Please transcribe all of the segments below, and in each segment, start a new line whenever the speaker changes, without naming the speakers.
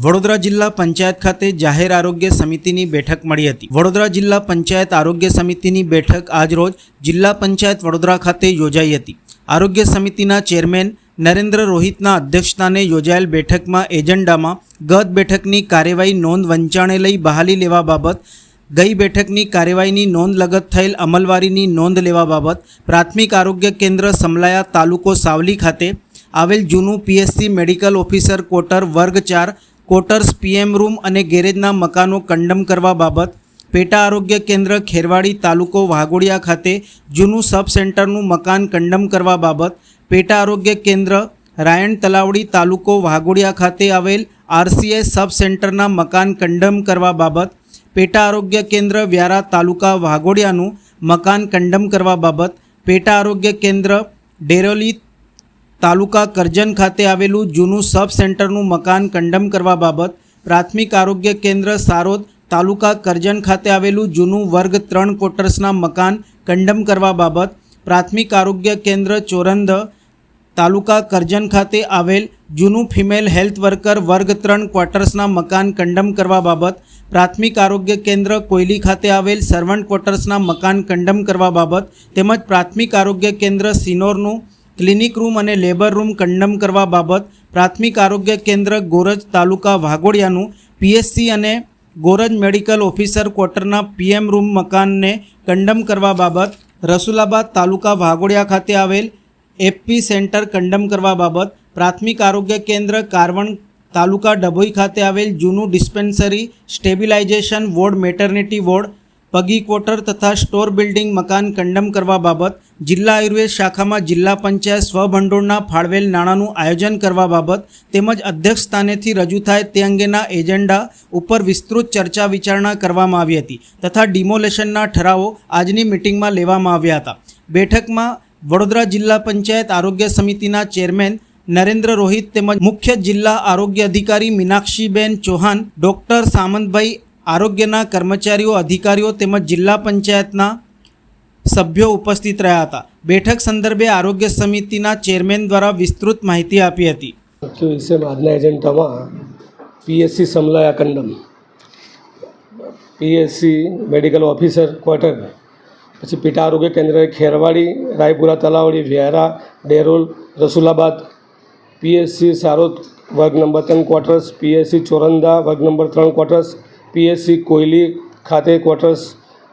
વડોદરા જિલ્લા પંચાયત ખાતે જાહેર આરોગ્ય સમિતિની બેઠક મળી હતી। વડોદરા જિલ્લા પંચાયત આરોગ્ય સમિતિની બેઠક આજરોજ જિલ્લા પંચાયત વડોદરા ખાતે યોજાઈ હતી। આરોગ્ય સમિતિના ચેરમેન નરેન્દ્ર રોહિતના અધ્યક્ષસ્થાને યોજાયેલ બેઠકમાં એજન્ડામાં ગત બેઠકની કાર્યવાહી નોંધ વંચાણે લઈ બહાલી લેવા બાબત, ગઈ બેઠકની કાર્યવાહીની નોંધ લગત થયેલ અમલવારીની નોંધ લેવા બાબત, પ્રાથમિક આરોગ્ય કેન્દ્ર સમલાયા તાલુકો સાવલી ખાતે આવેલ જૂનું પીએસસી મેડિકલ ઓફિસર ક્વાર્ટર વર્ગ 4 ક્વાર્ટર્સ પીએમ રૂમ અને ગેરેજના મકાનો કંડમ કરવા બાબત, પેટા આરોગ્ય કેન્દ્ર ખેરવાડી તાલુકો વાઘોડિયા ખાતે જૂનું સબ સેન્ટરનું મકાન કંડમ કરવા બાબત, પેટા આરોગ્ય કેન્દ્ર રાયણ તલાવડી તાલુકો વાઘોડિયા ખાતે આવેલ આરસીએસ સબ સેન્ટરના મકાન કંડમ કરવા બાબત, પેટા આરોગ્ય કેન્દ્ર વ્યારા તાલુકા વાઘોડિયાનું મકાન કંડમ કરવા બાબત, પેટા આરોગ્ય કેન્દ્ર ડેરોલી તાલુકા કરજણ ખાતે આવેલું જૂનું સબ સેન્ટરનું મકાન કંડમ કરવા બાબત, પ્રાથમિક આરોગ્ય કેન્દ્ર સારોદ તાલુકા કરજણ ખાતે આવેલું જૂનું વર્ગ 3 ક્વાર્ટર્સના મકાન કંડમ કરવા બાબત, પ્રાથમિક આરોગ્ય કેન્દ્ર ચોરંદ તાલુકા કરજણ ખાતે આવેલ જૂનું ફિમેલ હેલ્થ વર્કર વર્ગ 3 ક્વાર્ટર્સના મકાન કંડમ કરવા બાબત, પ્રાથમિક આરોગ્ય કેન્દ્ર કોયલી ખાતે આવેલ સર્વન્ટ ક્વાર્ટર્સના મકાન કંડમ કરવા બાબત તેમજ પ્રાથમિક આરોગ્ય કેન્દ્ર સિનોરનું ક્લિનિક રૂમ અને લેબર રૂમ કંડમ કરવા બાબત, પ્રાથમિક આરોગ્ય કેન્દ્ર ગોરજ તાલુકા વાઘોડિયાનું પીએસસી અને Goraj medical officer ક્વાર્ટરના PM room મકાનને કંડમ કરવા બાબત, રસુલાબાદ તાલુકા વાઘોડિયા ખાતે આવેલ એફપી સેન્ટર કંડમ કરવા બાબત, પ્રાથમિક આરોગ્ય કેન્દ્ર કારવણ તાલુકા ડભોઈ ખાતે આવેલ જૂનું dispensary stabilization ward maternity ward પગી ક્વાર્ટર તથા સ્ટોર બિલ્ડિંગ મકાન કંડમ કરવા બાબત, જિલ્લા આયુર્વેદ શાખામાં જિલ્લા પંચાયત સ્વભંડોળના ફાળવેલ નાણાંનું આયોજન કરવા બાબત તેમજ અધ્યક્ષ સ્થાનેથી રજૂ થાય તે અંગેના એજન્ડા ઉપર વિસ્તૃત ચર્ચા વિચારણા કરવામાં આવી હતી તથા ડિમોલેશનના ઠરાવો આજની મિટિંગમાં લેવામાં આવ્યા હતા। બેઠકમાં વડોદરા જિલ્લા પંચાયત આરોગ્ય સમિતિના ચેરમેન નરેન્દ્ર રોહિત તેમજ મુખ્ય જિલ્લા આરોગ્ય અધિકારી મીનાક્ષીબેન ચૌહાણ, ડૉક્ટર સામંતભાઈ, આરોગ્યના કર્મચારીઓ, અધિકારીઓ તેમજ જિલ્લા પંચાયતના સભ્યો ઉપસ્થિત રહ્યા હતા। બેઠક સંદર્ભે આરોગ્ય સમિતિના ચેરમેન દ્વારા વિસ્તૃત માહિતી આપી હતી।
મુખ્ય વિષયમાં આજના એજન્ડામાં PSC સમલાયા કંડમ, PSC medical officer quarter, પછી પેટા આરોગ્ય કેન્દ્ર ખેરવાડી, રાયપુરા તલાવડી, વ્યારા, ડેરોલ, રસુલાબાદ, પીએસસી સારોદ વર્ગ નંબર 3 ક્વાર્ટર્સ, પીએસસી ચોરંદા વર્ગ નંબર 3 ક્વાર્ટર્સ, પીએસસી કોયલી ખાતે ક્વાર્ટર્સ,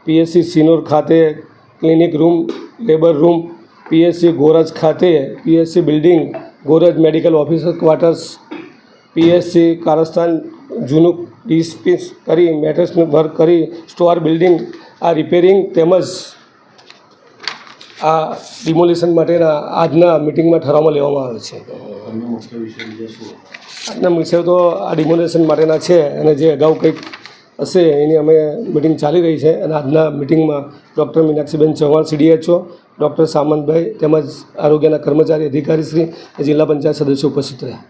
પીએસસી સિનોર ખાતે clinic room, labour room, PSC Goraj ખાતે PSC building Goraj medical officer quarters, PSC કારસ્તાન જૂનું ડિસ્પિન્સ કરી મેટર્સનું વર્ક કરી સ્ટોર બિલ્ડિંગ આ રિપેરિંગ તેમજ આ ડિમોલિશન માટેના આજના મિટિંગમાં ઠરાવમાં લેવામાં આવે છે। આજના વિષય તો આ ડિમોલિશન માટેના છે અને જે અગાઉ કંઈક હશે એની અમે મિટિંગ ચાલી રહી છે અને આજના મિટિંગમાં doctor Minakshiben Chauhan CDHO, doctor Samantbhai તેમજ આરોગ્યના કર્મચારી અધિકારીશ્રી જિલ્લા પંચાયત સદસ્યો ઉપસ્થિત રહ્યા।